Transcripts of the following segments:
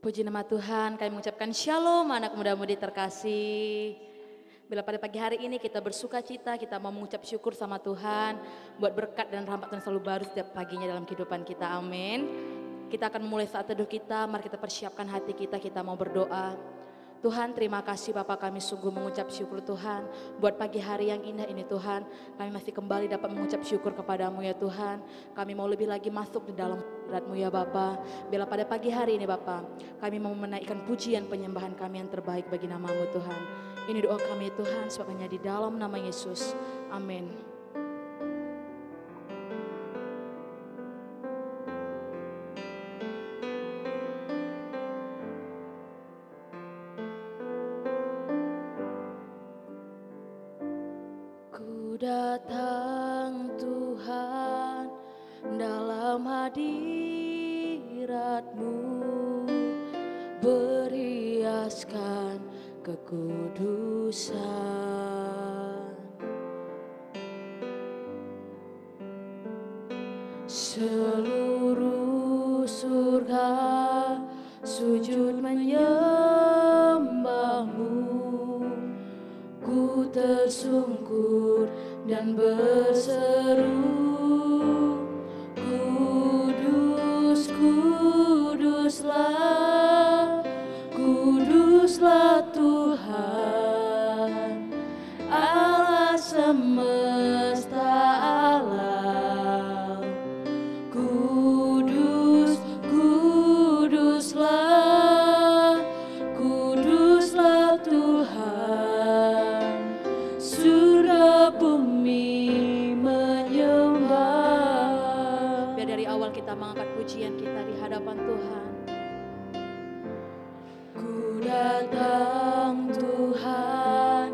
Puji nama Tuhan, kami mengucapkan shalom anak muda-mudi terkasih. Bila pada pagi hari ini kita bersuka cita, kita mau mengucap syukur sama Tuhan buat berkat dan rahmat yang selalu baru setiap paginya dalam kehidupan kita, amin. Kita akan memulai saat teduh kita, mari kita persiapkan hati kita mau berdoa. Tuhan, terima kasih Bapa, kami sungguh mengucap syukur Tuhan buat pagi hari yang indah ini Tuhan. Kami masih kembali dapat mengucap syukur kepadamu ya Tuhan. Kami mau lebih lagi masuk di dalam hadirat-Mu ya Bapa. Bila pada pagi hari ini Bapa, kami mau menaikkan pujian penyembahan kami yang terbaik bagi nama-Mu Tuhan. Ini doa kami Tuhan, sebab hanya di dalam nama Yesus. Amin. Ku datang Tuhan dalam hadirat-Mu, berhiaskan kekudusan. Seluruh surga sujud menyembah-Mu, ku tersungkur dan berseru, Kudus, kuduslah, kuduslah Tuhan, Allah semesta alam. Kudus, kuduslah, kuduslah Tuhan, surga bumi menyembah. Biar dari awal kita mengangkat pujian kita di hadapan Tuhan. Ku datang Tuhan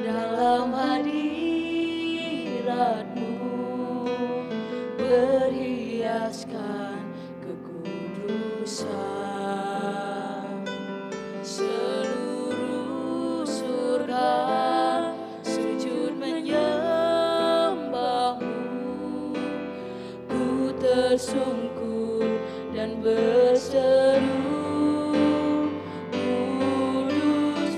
dalam hadirat-Mu, berhiaskan kekudusan. Seluruh surga sujud menyembah-Mu, ku tersungkur dan berseru, Kudus,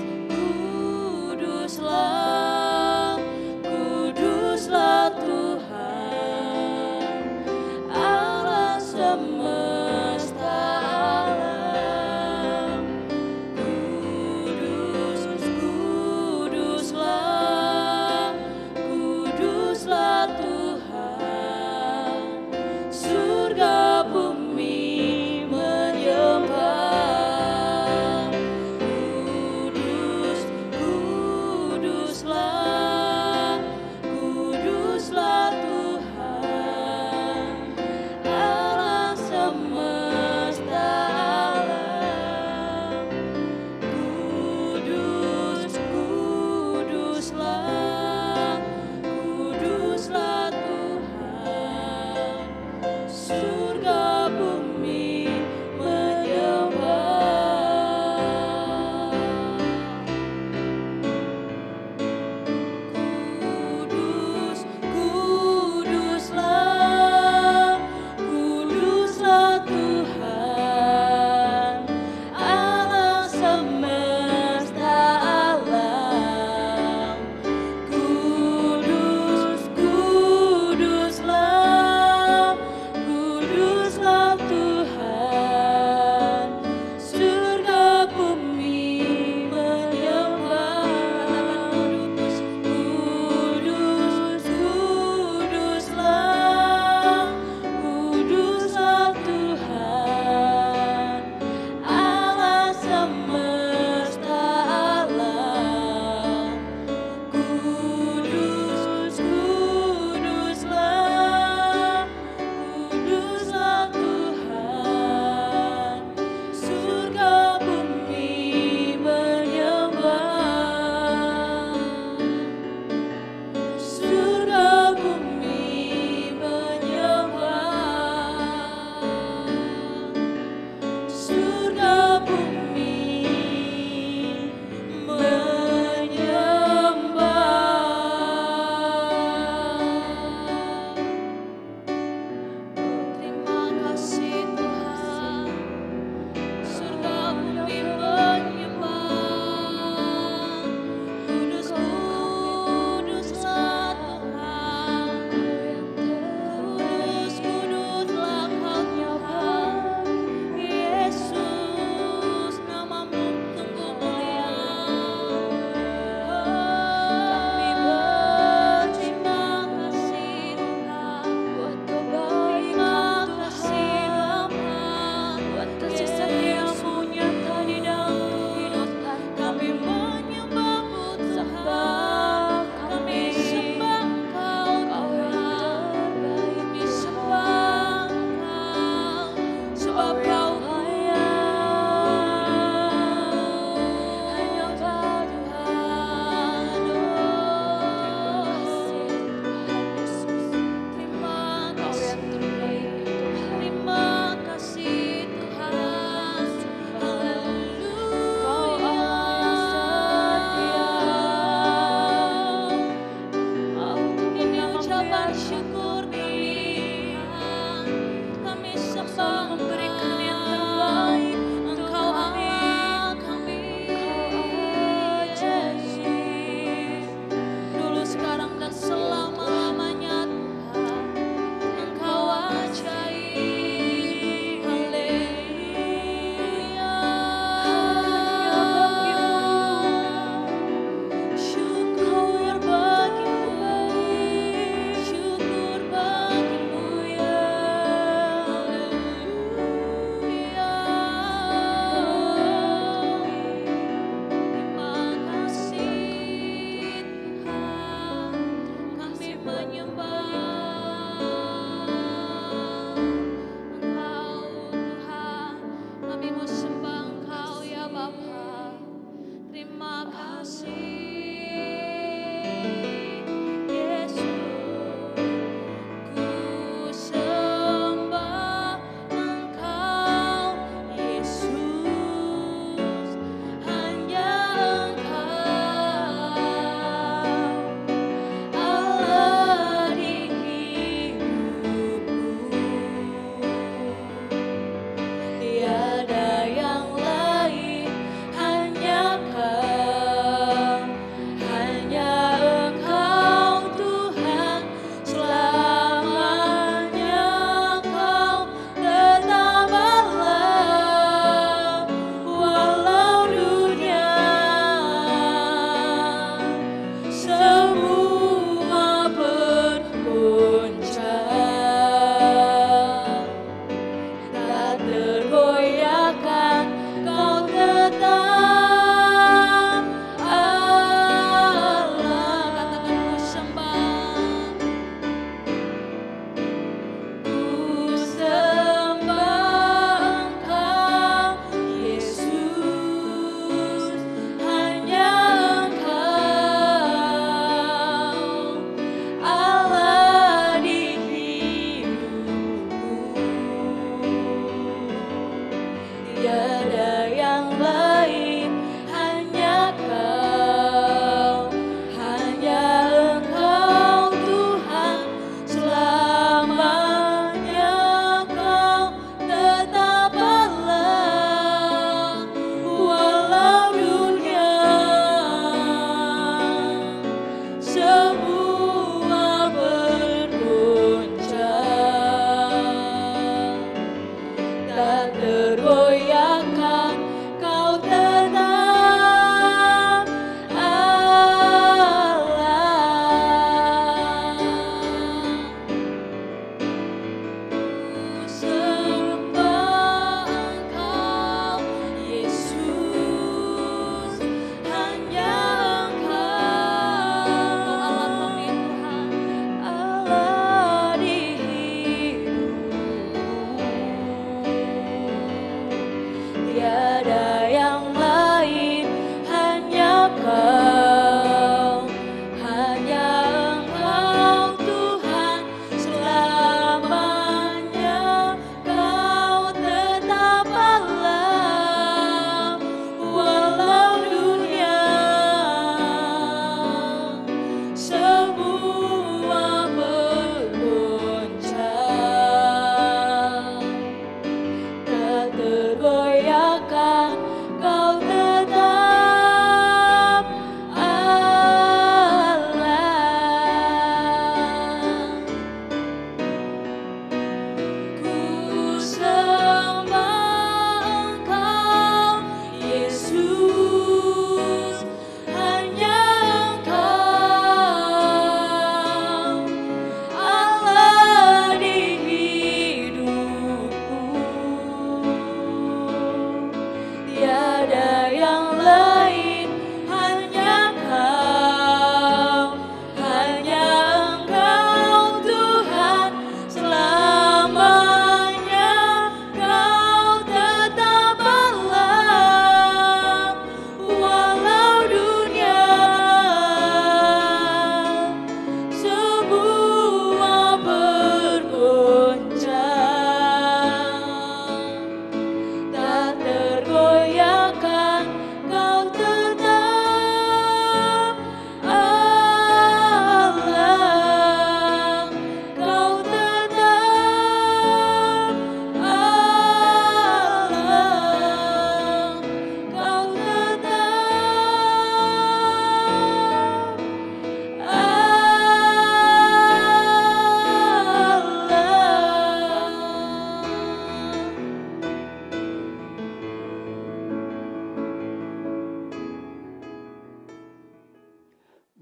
kuduslah, kuduslah Tuhan, Allah semesta alam. Kudus, kuduslah, kuduslah Tuhan, surga bumi menyembah. ucapan syukur kami sembah memberikan yang terbaik. Engkau Allah kami, Engkau ajaib. Dulu, sekarang, dan selama-lamanya Tuhan, Engkau ajaib. Haleluya. Syukur bagimu, syukur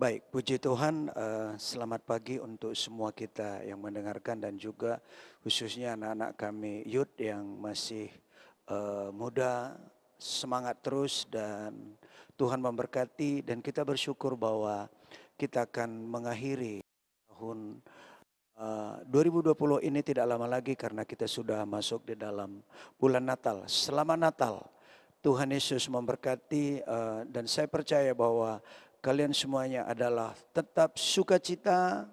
Baik, puji Tuhan, selamat pagi untuk semua kita yang mendengarkan dan juga khususnya anak-anak kami youth yang masih muda, semangat terus dan Tuhan memberkati dan kita bersyukur bahwa kita akan mengakhiri tahun 2020 ini tidak lama lagi karena kita sudah masuk di dalam bulan Natal. Selamat Natal, Tuhan Yesus memberkati dan saya percaya bahwa kalian semuanya adalah tetap sukacita,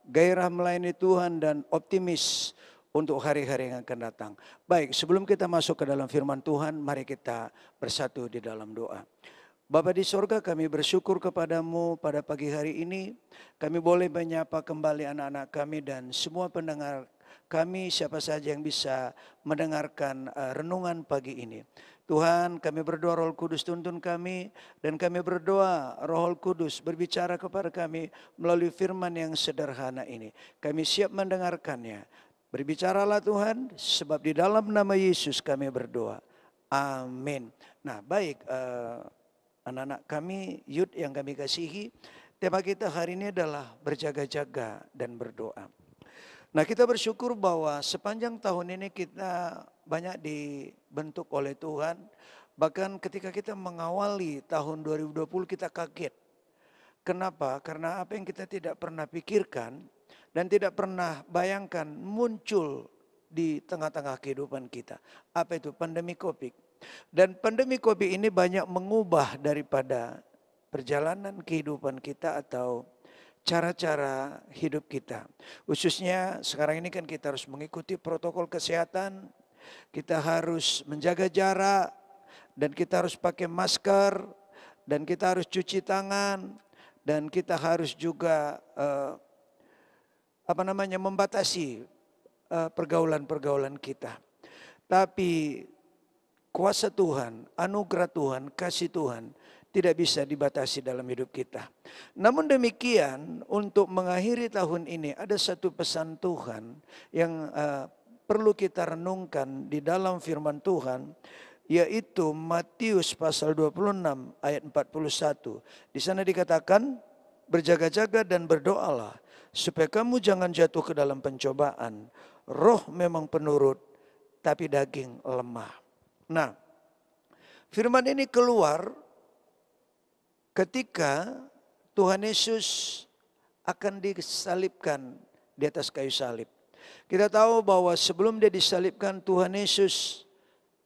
gairah melayani Tuhan dan optimis untuk hari-hari yang akan datang. Baik, sebelum kita masuk ke dalam firman Tuhan, mari kita bersatu di dalam doa. Bapa di sorga, kami bersyukur kepadamu pada pagi hari ini. Kami boleh menyapa kembali anak-anak kami dan semua pendengar kami, siapa saja yang bisa mendengarkan renungan pagi ini. Tuhan, kami berdoa Roh Kudus tuntun kami dan kami berdoa Roh Kudus berbicara kepada kami melalui firman yang sederhana ini. Kami siap mendengarkannya. Berbicaralah Tuhan, sebab di dalam nama Yesus kami berdoa. Amin. Nah, baik, anak-anak kami, youth yang kami kasihi, tema kita hari ini adalah berjaga-jaga dan berdoa. Nah, kita bersyukur bahwa sepanjang tahun ini kita banyak dibentuk oleh Tuhan. Bahkan ketika kita mengawali tahun 2020 kita kaget. Kenapa? Karena apa yang kita tidak pernah pikirkan dan tidak pernah bayangkan muncul di tengah-tengah kehidupan kita. Apa itu? Pandemi Covid. Dan pandemi Covid ini banyak mengubah daripada perjalanan kehidupan kita atau cara-cara hidup kita. Khususnya sekarang ini kan kita harus mengikuti protokol kesehatan, kita harus menjaga jarak, dan kita harus pakai masker, dan kita harus cuci tangan, dan kita harus juga membatasi pergaulan-pergaulan kita. Tapi kuasa Tuhan, anugerah Tuhan, kasih Tuhan tidak bisa dibatasi dalam hidup kita. Namun demikian, untuk mengakhiri tahun ini ada satu pesan Tuhan yang perlu kita renungkan di dalam firman Tuhan, yaitu Matius pasal 26 ayat 41. Di sana dikatakan, berjaga-jaga dan berdoalah supaya kamu jangan jatuh ke dalam pencobaan. Roh memang penurut, tapi daging lemah. Nah, firman ini keluar ketika Tuhan Yesus akan disalibkan di atas kayu salib. Kita tahu bahwa sebelum dia disalibkan, Tuhan Yesus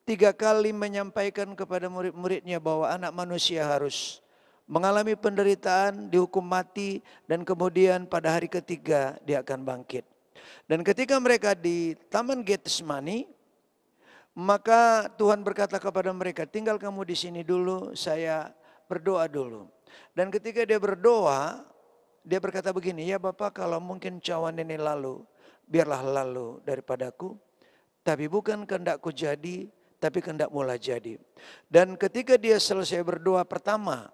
3 kali menyampaikan kepada murid-muridnya bahwa anak manusia harus mengalami penderitaan, dihukum mati, dan kemudian pada hari ketiga dia akan bangkit. Dan ketika mereka di Taman Getsemani, maka Tuhan berkata kepada mereka, tinggal kamu di sini dulu, saya berdoa dulu. Dan ketika dia berdoa, dia berkata begini, ya Bapa, kalau mungkin cawan ini lalu, biarlah lalu daripadaku. Tapi bukan kehendakku jadi, tapi kehendakmu lah jadi. Dan ketika dia selesai berdoa pertama,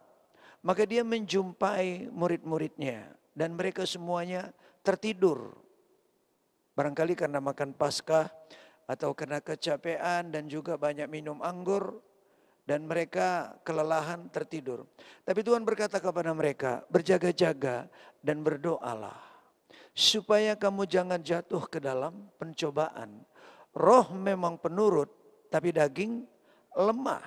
maka dia menjumpai murid-muridnya. Dan mereka semuanya tertidur. Barangkali karena makan Paskah, atau karena kecapean dan juga banyak minum anggur. Dan mereka kelelahan tertidur. Tapi Tuhan berkata kepada mereka, berjaga-jaga dan berdoalah. Supaya kamu jangan jatuh ke dalam pencobaan. Roh memang penurut, tapi daging lemah.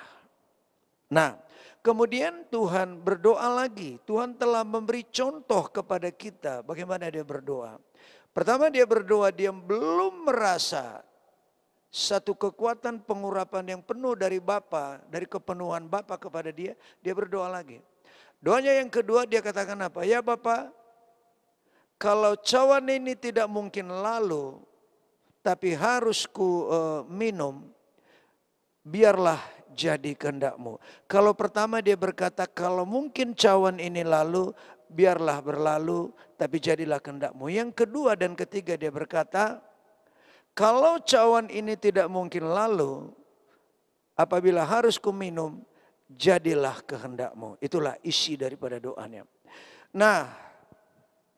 Nah, kemudian Tuhan berdoa lagi. Tuhan telah memberi contoh kepada kita bagaimana dia berdoa. Pertama dia berdoa, dia belum merasa satu kekuatan pengurapan yang penuh dari Bapa, dari kepenuhan Bapa kepada dia, dia berdoa lagi. Doanya yang kedua dia katakan apa? Ya Bapa, kalau cawan ini tidak mungkin lalu, tapi harus ku minum, biarlah jadi kehendakmu. Kalau pertama dia berkata, kalau mungkin cawan ini lalu, biarlah berlalu, tapi jadilah kehendakmu. Yang kedua dan ketiga dia berkata, kalau cawan ini tidak mungkin lalu, apabila harus kuminum, jadilah kehendakmu. Itulah isi daripada doanya. Nah,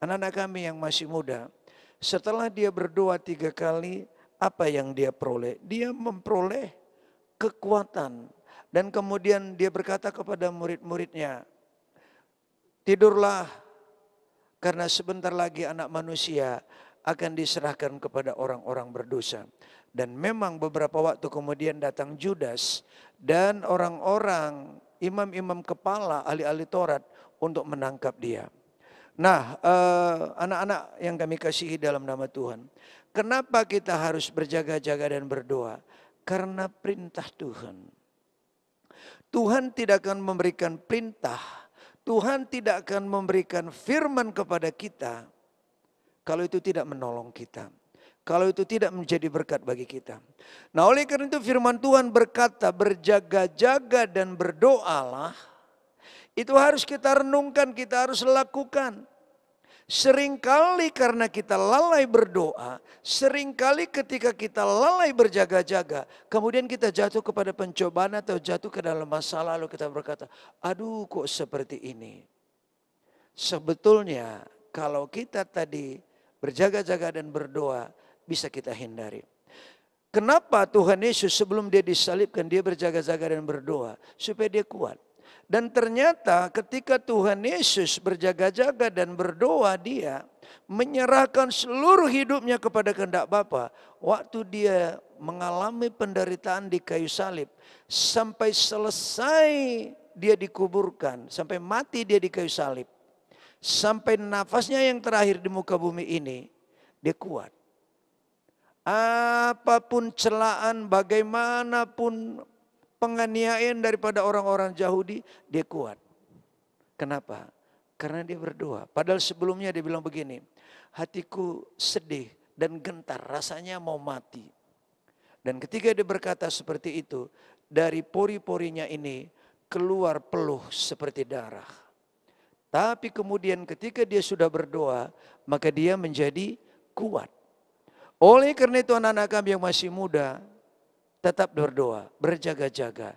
anak-anak kami yang masih muda, setelah dia berdoa 3 kali, apa yang dia peroleh? Dia memperoleh kekuatan. Dan kemudian dia berkata kepada murid-muridnya, tidurlah Karena sebentar lagi anak manusia akan diserahkan kepada orang-orang berdosa. Dan memang beberapa waktu kemudian datang Judas dan orang-orang imam-imam kepala ahli-ahli Taurat untuk menangkap dia. Nah, anak-anak yang kami kasihi dalam nama Tuhan, kenapa kita harus berjaga-jaga dan berdoa? Karena perintah Tuhan. Tuhan tidak akan memberikan perintah, Tuhan tidak akan memberikan firman kepada kita kalau itu tidak menolong kita, kalau itu tidak menjadi berkat bagi kita. Nah, oleh karena itu firman Tuhan berkata, berjaga-jaga dan berdoalah. Itu harus kita renungkan, kita harus lakukan. Seringkali karena kita lalai berdoa, seringkali ketika kita lalai berjaga-jaga, kemudian kita jatuh kepada pencobaan atau jatuh ke dalam masalah, lalu kita berkata, aduh kok seperti ini. Sebetulnya kalau kita tadi berjaga-jaga dan berdoa, bisa kita hindari. Kenapa Tuhan Yesus sebelum dia disalibkan, dia berjaga-jaga dan berdoa? Supaya dia kuat. Dan ternyata ketika Tuhan Yesus berjaga-jaga dan berdoa, dia menyerahkan seluruh hidupnya kepada kehendak Bapa. Waktu dia mengalami penderitaan di kayu salib, sampai selesai dia dikuburkan, sampai mati dia di kayu salib, sampai nafasnya yang terakhir di muka bumi ini, dia kuat. Apapun celaan, bagaimanapun penganiayaan daripada orang-orang Yahudi, dia kuat. Kenapa? Karena dia berdoa. Padahal sebelumnya dia bilang begini, hatiku sedih dan gentar, rasanya mau mati. Dan ketika dia berkata seperti itu, dari pori-porinya ini keluar peluh seperti darah. Tapi kemudian ketika dia sudah berdoa, maka dia menjadi kuat. Oleh karena itu anak-anak kami yang masih muda, tetap berdoa, berjaga-jaga,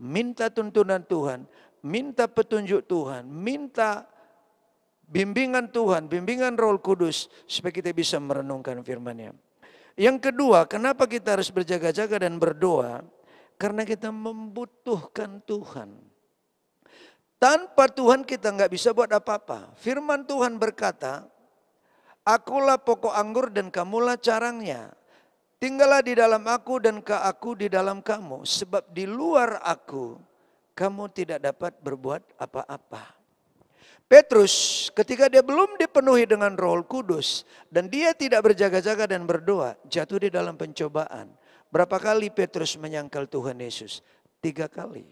minta tuntunan Tuhan, minta petunjuk Tuhan, minta bimbingan Tuhan, bimbingan Roh Kudus, supaya kita bisa merenungkan firman-Nya. Yang kedua, kenapa kita harus berjaga-jaga dan berdoa? Karena kita membutuhkan Tuhan. Tanpa Tuhan kita nggak bisa buat apa-apa. Firman Tuhan berkata, akulah pokok anggur dan kamulah carangnya. Tinggallah di dalam aku dan aku di dalam kamu. Sebab di luar aku, kamu tidak dapat berbuat apa-apa. Petrus ketika dia belum dipenuhi dengan Roh Kudus, dan dia tidak berjaga-jaga dan berdoa, jatuh di dalam pencobaan. Berapa kali Petrus menyangkal Tuhan Yesus? 3 kali.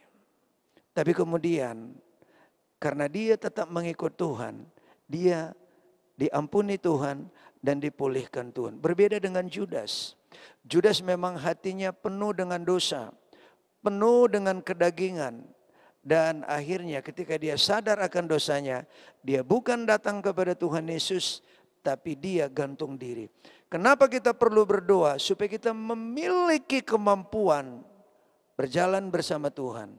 Tapi kemudian karena dia tetap mengikut Tuhan, dia diampuni Tuhan dan dipulihkan Tuhan. Berbeda dengan Judas. Judas memang hatinya penuh dengan dosa, penuh dengan kedagingan. Dan akhirnya ketika dia sadar akan dosanya, dia bukan datang kepada Tuhan Yesus, tapi dia gantung diri. Kenapa kita perlu berdoa? Supaya kita memiliki kemampuan berjalan bersama Tuhan.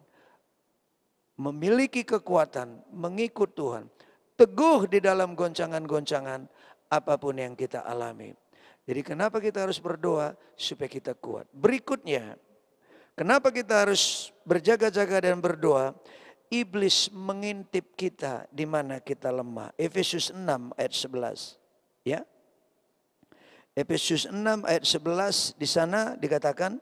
Memiliki kekuatan, mengikut Tuhan. Teguh di dalam goncangan-goncangan apapun yang kita alami. Jadi kenapa kita harus berdoa? Supaya kita kuat. Berikutnya, kenapa kita harus berjaga-jaga dan berdoa? Iblis mengintip kita di mana kita lemah. Efesus 6 ayat 11. Ya. Efesus 6 ayat 11 di sana dikatakan,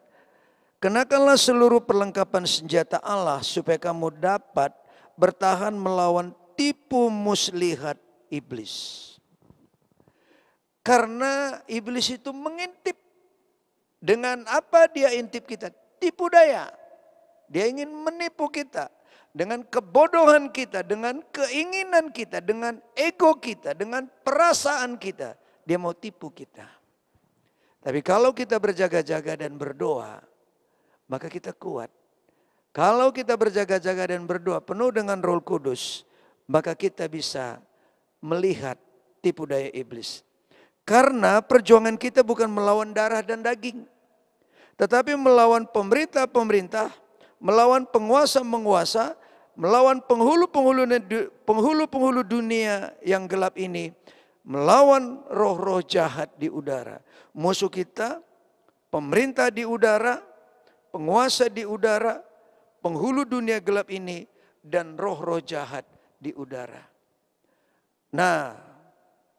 kenakanlah seluruh perlengkapan senjata Allah supaya kamu dapat bertahan melawan tipu muslihat iblis. Karena iblis itu mengintip. Dengan apa dia intip kita? Tipu daya. Dia ingin menipu kita. Dengan kebodohan kita, dengan keinginan kita, dengan ego kita, dengan perasaan kita. Dia mau tipu kita. Tapi kalau kita berjaga-jaga dan berdoa, maka kita kuat. Kalau kita berjaga-jaga dan berdoa penuh dengan Roh Kudus, maka kita bisa melihat tipu daya iblis. Karena perjuangan kita bukan melawan darah dan daging, tetapi melawan pemerintah-pemerintah, melawan penguasa-penguasa, melawan penghulu-penghulu dunia yang gelap ini, melawan roh-roh jahat di udara. Musuh kita, pemerintah di udara, penguasa di udara, penghulu dunia gelap ini, dan roh-roh jahat di udara. Nah,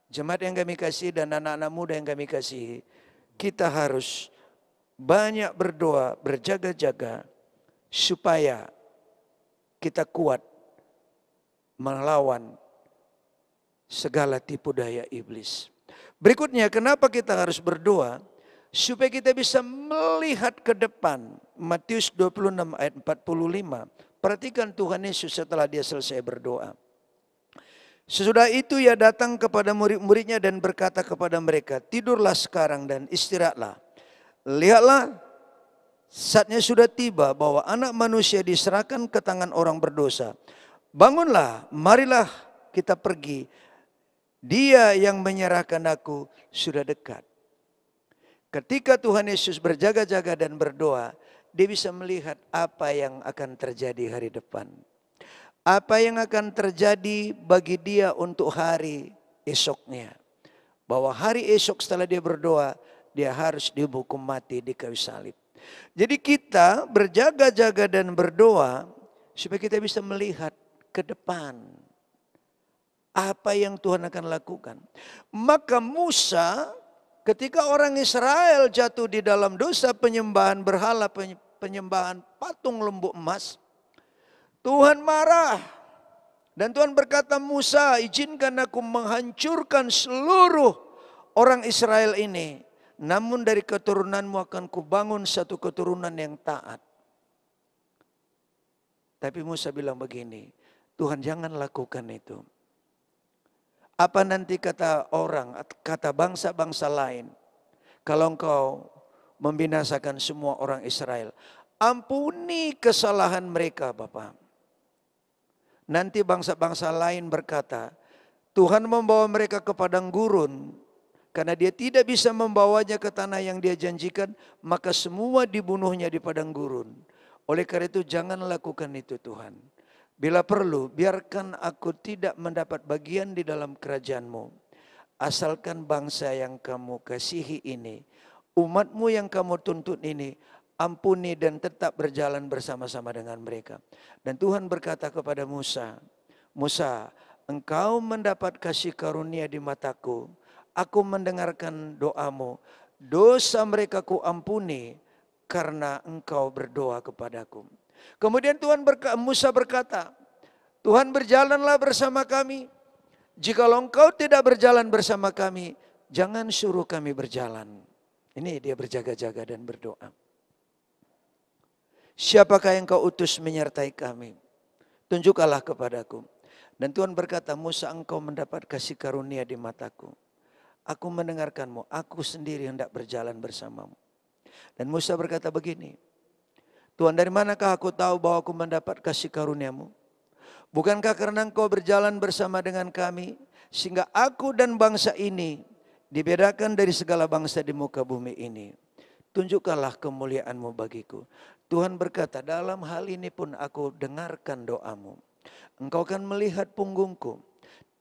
jemaat yang kami kasih dan anak-anak muda yang kami kasih, kita harus banyak berdoa, berjaga-jaga supaya kita kuat melawan segala tipu daya iblis. Berikutnya, kenapa kita harus berdoa? Supaya kita bisa melihat ke depan. Matius 26 ayat 45. Perhatikan Tuhan Yesus setelah dia selesai berdoa. Sesudah itu ia datang kepada murid-muridnya dan berkata kepada mereka, tidurlah sekarang dan istirahatlah. Lihatlah, saatnya sudah tiba bahwa anak manusia diserahkan ke tangan orang berdosa. Bangunlah, marilah kita pergi. Dia yang menyerahkan aku sudah dekat. Ketika Tuhan Yesus berjaga-jaga dan berdoa, dia bisa melihat apa yang akan terjadi hari depan. Apa yang akan terjadi bagi dia untuk hari esoknya. Bahwa hari esok setelah dia berdoa, dia harus dihukum mati di kayu salib. Jadi kita berjaga-jaga dan berdoa supaya kita bisa melihat ke depan. Apa yang Tuhan akan lakukan. Maka Musa ketika orang Israel jatuh di dalam dosa penyembahan berhala, penyembahan patung lembu emas, Tuhan marah. Dan Tuhan berkata, Musa, izinkan aku menghancurkan seluruh orang Israel ini. Namun dari keturunanmu akan kubangun satu keturunan yang taat. Tapi Musa bilang begini, Tuhan jangan lakukan itu. Apa nanti kata orang, kata bangsa-bangsa lain, kalau engkau membinasakan semua orang Israel. Ampuni kesalahan mereka Bapak. Nanti bangsa-bangsa lain berkata, Tuhan membawa mereka ke padang gurun. Karena dia tidak bisa membawanya ke tanah yang dia janjikan, maka semua dibunuhnya di padang gurun. Oleh karena itu jangan lakukan itu Tuhan. Bila perlu, biarkan aku tidak mendapat bagian di dalam kerajaan-Mu. Asalkan bangsa yang kamu kasihi ini, umat-Mu yang kamu tuntut ini, ampuni dan tetap berjalan bersama-sama dengan mereka. Dan Tuhan berkata kepada Musa, Musa, engkau mendapat kasih karunia di mataku. Aku mendengarkan doamu. Dosa mereka ku ampuni karena engkau berdoa kepadaku. Kemudian Musa berkata, Tuhan berjalanlah bersama kami. Jikalau engkau tidak berjalan bersama kami, jangan suruh kami berjalan. Ini dia berjaga-jaga dan berdoa. Siapakah yang kau utus menyertai kami? Tunjukkanlah kepadaku. Dan Tuhan berkata, Musa, engkau mendapat kasih karunia di mataku. Aku mendengarkanmu, aku sendiri hendak berjalan bersamamu. Dan Musa berkata begini, Tuhan, dari manakah aku tahu bahwa aku mendapat kasih karuniamu? Bukankah karena engkau berjalan bersama dengan kami, sehingga aku dan bangsa ini dibedakan dari segala bangsa di muka bumi ini. Tunjukkanlah kemuliaanmu bagiku. Tuhan berkata, dalam hal ini pun aku dengarkan doamu. Engkau akan melihat punggungku,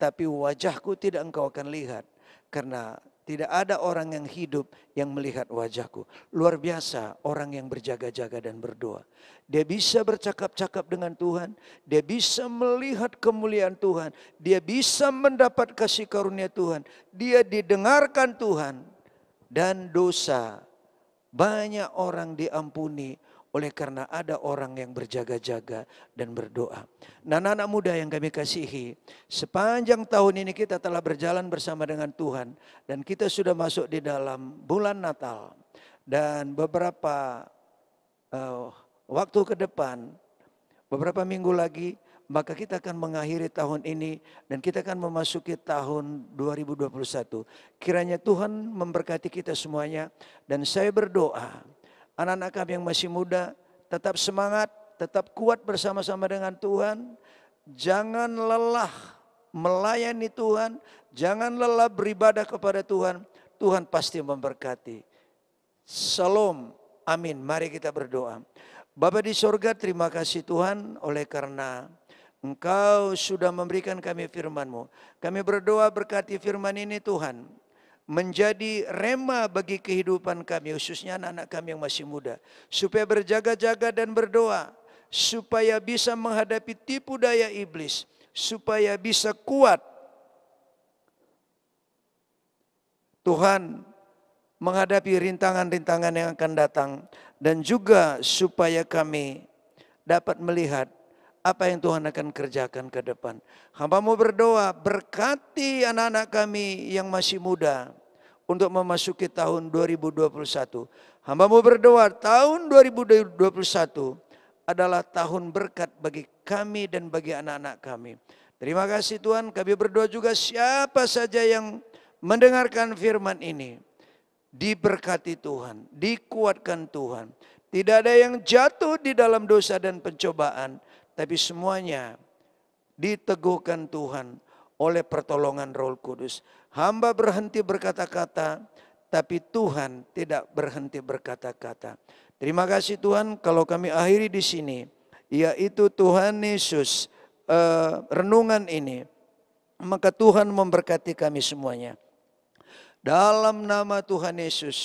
tapi wajahku tidak engkau akan lihat. Karena tidak ada orang yang hidup yang melihat wajahku. Luar biasa orang yang berjaga-jaga dan berdoa. Dia bisa bercakap-cakap dengan Tuhan. Dia bisa melihat kemuliaan Tuhan. Dia bisa mendapat kasih karunia Tuhan. Dia didengarkan Tuhan. Dan dosa banyak orang diampuni oleh karena ada orang yang berjaga-jaga dan berdoa. Nah, anak-anak muda yang kami kasihi, sepanjang tahun ini kita telah berjalan bersama dengan Tuhan. Dan kita sudah masuk di dalam bulan Natal. Dan beberapa waktu ke depan, beberapa minggu lagi, maka kita akan mengakhiri tahun ini. Dan kita akan memasuki tahun 2021. Kiranya Tuhan memberkati kita semuanya. Dan saya berdoa, anak-anak kami yang masih muda, tetap semangat, tetap kuat bersama-sama dengan Tuhan. Jangan lelah melayani Tuhan, jangan lelah beribadah kepada Tuhan. Tuhan pasti memberkati. Shalom, amin. Mari kita berdoa. Bapa di sorga, terima kasih Tuhan oleh karena Engkau sudah memberikan kami firman-Mu. Kami berdoa berkati firman ini Tuhan, menjadi rema bagi kehidupan kami, khususnya anak-anak kami yang masih muda. Supaya berjaga-jaga dan berdoa, supaya bisa menghadapi tipu daya iblis, supaya bisa kuat Tuhan menghadapi rintangan-rintangan yang akan datang, dan juga supaya kami dapat melihat apa yang Tuhan akan kerjakan ke depan. Hamba-Mu berdoa, berkati anak-anak kami yang masih muda untuk memasuki tahun 2021. Hamba-Mu berdoa, tahun 2021 adalah tahun berkat bagi kami dan bagi anak-anak kami. Terima kasih Tuhan, kami berdoa juga siapa saja yang mendengarkan firman ini, diberkati Tuhan, dikuatkan Tuhan. Tidak ada yang jatuh di dalam dosa dan pencobaan, tapi semuanya diteguhkan Tuhan oleh pertolongan Roh Kudus. Hamba berhenti berkata-kata, tapi Tuhan tidak berhenti berkata-kata. Terima kasih Tuhan, kalau kami akhiri di sini, yaitu Tuhan Yesus, renungan ini, maka Tuhan memberkati kami semuanya. Dalam nama Tuhan Yesus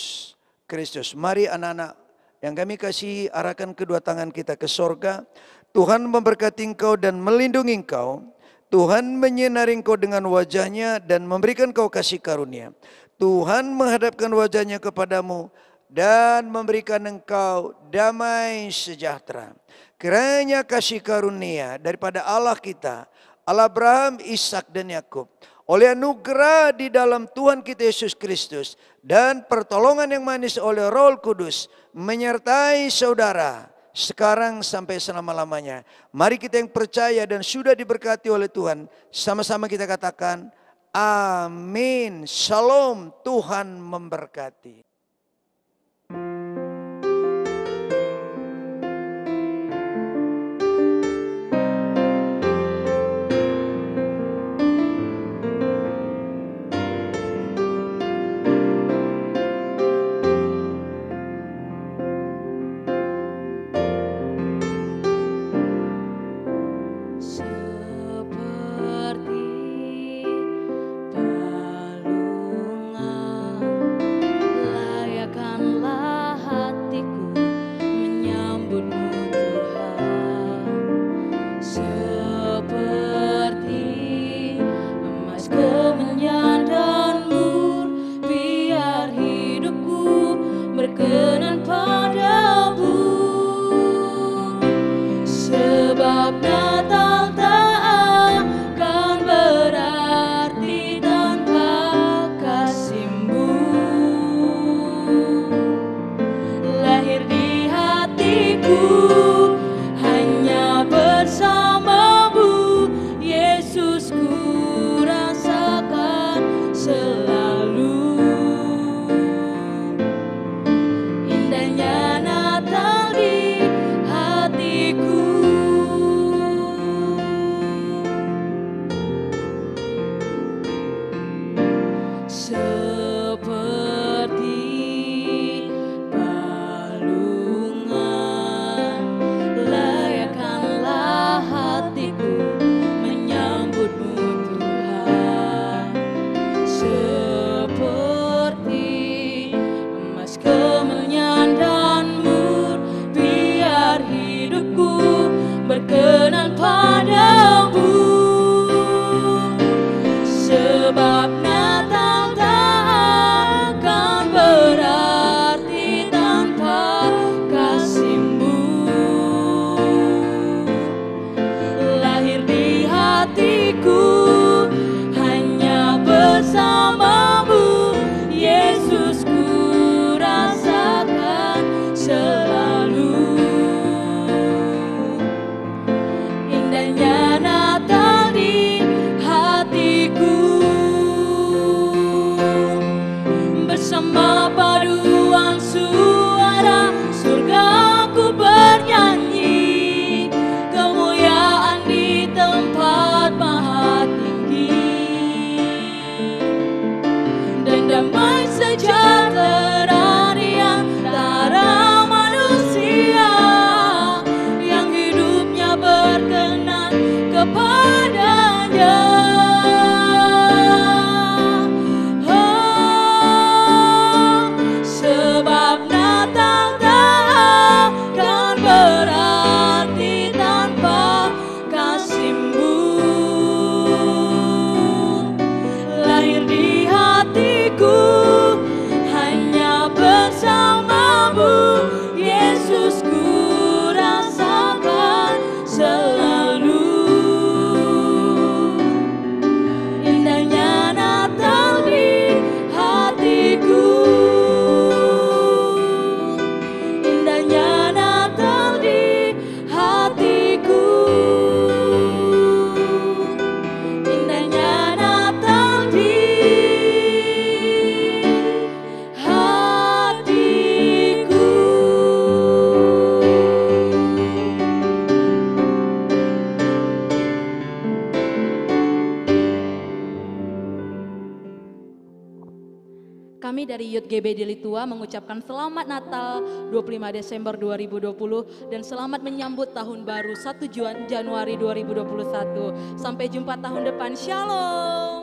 Kristus, mari anak-anak yang kami kasihi, arahkan kedua tangan kita ke sorga. Tuhan memberkati engkau dan melindungi engkau. Tuhan menyinari engkau dengan wajahnya dan memberikan engkau kasih karunia. Tuhan menghadapkan wajahnya kepadamu dan memberikan engkau damai sejahtera. Kiranya kasih karunia daripada Allah kita, Allah Abraham, Ishak dan Yakub, oleh anugerah di dalam Tuhan kita Yesus Kristus dan pertolongan yang manis oleh Roh Kudus menyertai saudara sekarang sampai selama-lamanya. Mari kita yang percaya dan sudah diberkati oleh Tuhan, sama-sama kita katakan amin. Shalom, Tuhan memberkati. Lahir di hatiku. Kami dari Youth GB Deli Tua mengucapkan selamat Natal 25 Desember 2020 dan selamat menyambut tahun baru 1 Januari 2021. Sampai jumpa tahun depan. Shalom.